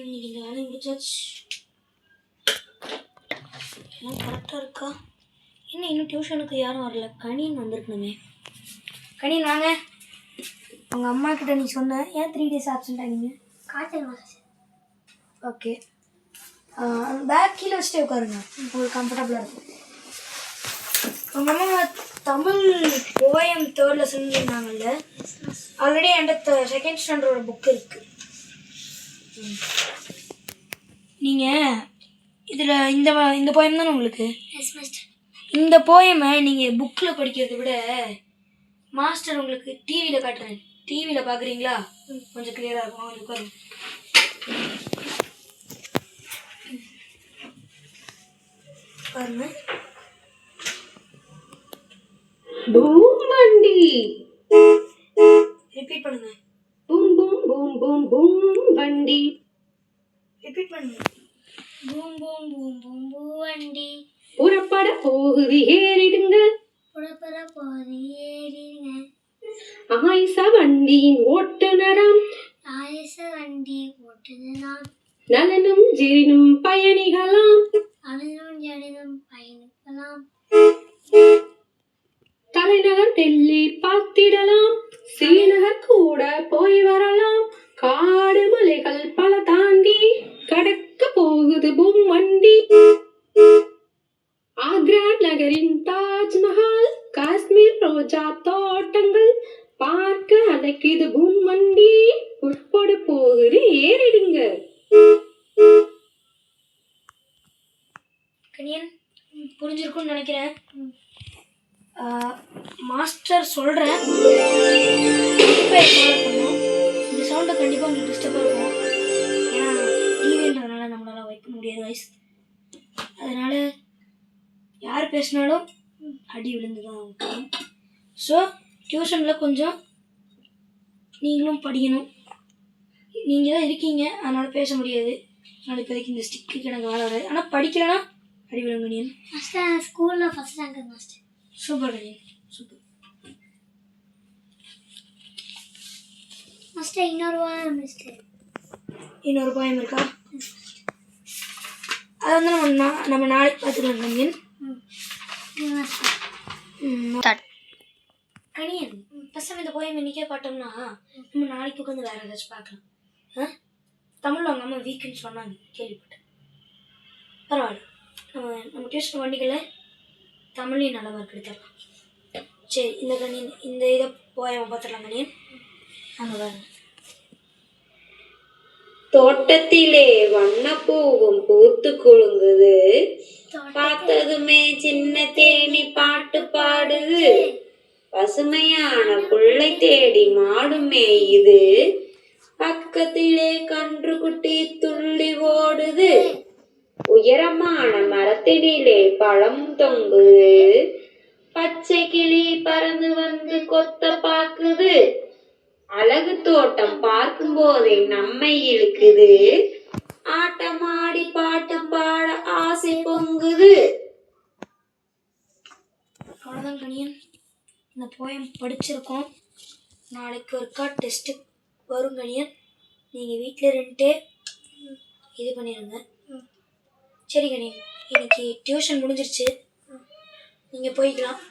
இன்னைக்கு இந்த வேலையை முடிச்சாச்சு. எல்லாம் கரெக்டாக இருக்கா? என்ன இன்னும் டியூஷனுக்கு யாரும் வரல? கணியன் வந்திருக்கணுமே. கணியன் வாங்க. உங்கள் அம்மா கிட்ட நீ சொன்ன ஏன் 3 days ஆப்சென்ட் ஆகிங்க? காய்ச்சல் மாஸ்டர். ஓகே, பேக் கீழே வச்சுட்டே உட்காருங்க, உங்களுக்கு கம்ஃபர்டபுளாக இருக்கும். உங்கள் அம்மா தமிழ் போயம் 3rd lesson இருந்தாங்கல்ல, ஆல்ரெடி என்கிட்ட 2nd standard புக் இருக்குது. நீங்கள் இதில் இந்த போயம் தானே உங்களுக்கு? இந்த போயமை நீங்கள் புக்கில் படிக்கிறத விட மாஸ்டர் உங்களுக்கு டிவியில் காட்டுறேன். டிவியில் பார்க்குறீங்களா? கொஞ்சம் கிளியராக இருக்கும். உங்களுக்கு வரும். பாருங்க. பூம் வண்டி. ரிப்பீட் பண்ணுங்க. Boom boom boom boom boom வண்டி. ரிப்பீட் பண்ணுங்க. Boom boom boom boom boom வண்டி. புறப்பட போகுது ஏறிடுங்க. புறப்பட போகுது ஏறிடுங்க. ஆயிச வண்டியின் ஓட்டுநராம். ஆயிச வண்டி ஓட்டுநராம். நலனும் ஜெரினும் பயணிகளாம். நலனும் ஜெரினும் பயணிக்கலாம். தலைநகர் டெல்லி பார்த்திடலாம். ஸ்ரீநகர் கூட போய் வரலாம். காடு மலைகள் பல தாண்டி கடக்க போகுது பூம் வண்டி. ஆக்ரா நகரின் தாஜ்மஹால், காஷ்மீர் ரோஜா தோட்டங்கள் பார்க்க அழைக்குது பூம் வண்டி. புறப்பட போகுது ஏறிடுங்க. கணியன் புரிஞ்சிருக்கும்னு நினைக்கிறேன். மாஸ்டர் சொல்கிறேன், இந்த சவுண்டை கண்டிப்பாக உங்களுக்கு டிஸ்டர்பாக இருக்கும். ஏன்னா டிவின்றதுனால நம்மளால் வைக்க முடியாது வாய்ஸ். அதனால் யார் பேசினாலும் அடி விழுந்து தான் ஆகும். ஸோ டியூஷனில் கொஞ்சம் நீங்களும் படிக்கணும். நீங்கள் தான் இருக்கீங்க, அதனால் பேச முடியாது. அதனால் இப்போதைக்கு இந்த ஸ்டிக்கு எனக்கு வேலை வராது. ஆனால் படிக்கலைன்னா அடி விழுங்க. நீ ஸ்கூலில் first rank master. Super Kaniyan, super master. இன்னொரு போயம் இருக்கா? அது வந்து நம்ம நாளைக்கு பார்த்துக்கலாம் கணியன். கணியன் ஃபஸ்ட் இந்த போயம் இன்னைக்கே பார்த்தோம்னா நம்ம நாளைக்கு உட்காந்து வேறு ஏதாச்சும் பார்க்கலாம். தமிழில் அவங்க அம்மா வீக்குன்னு சொன்னாங்க, கேள்விப்பட்டேன். பரவாயில்ல, நம்ம டியூஷன் வண்டிகளை தமிழையும் நல்ல மார்க் எடுத்துடலாம். சரி, இந்த கணியன் இந்த இதை போயம் பார்த்துடலாம் கணியன். அங்கே பாருங்க. தோட்டத்திலே வண்ணப்பூவும் பூத்து குலுங்குது. பார்த்ததுமே சின்ன தேனி பாட்டு பாடுது. பசுமையான புல்லை தேடி மாடு மேயுது. பக்கத்திலே கன்றுக்குட்டி துள்ளி ஓடுது. உயரமான மரத்தினிலே பழம் தொங்குது. பச்சை கிளி பறந்து வந்து கொத்த பாக்குது. அழகு தோட்டம் பார்க்கும் போதே நம்மை இழுக்குது. ஆட்டமாடி பாட்டு பாட ஆசை பொங்குது. அவ்வளோதான் கணியன், இந்த போயம் படிச்சிருக்கோம். நாளைக்கு ஒருக்கா டெஸ்ட்டு வரும் கணியன். நீங்கள் வீட்டில் இருந்துட்டு இது பண்ணிடுங்க. சரி கணியன், இன்னைக்கு டியூஷன் முடிஞ்சிருச்சு, நீங்கள் போய்க்கலாம்.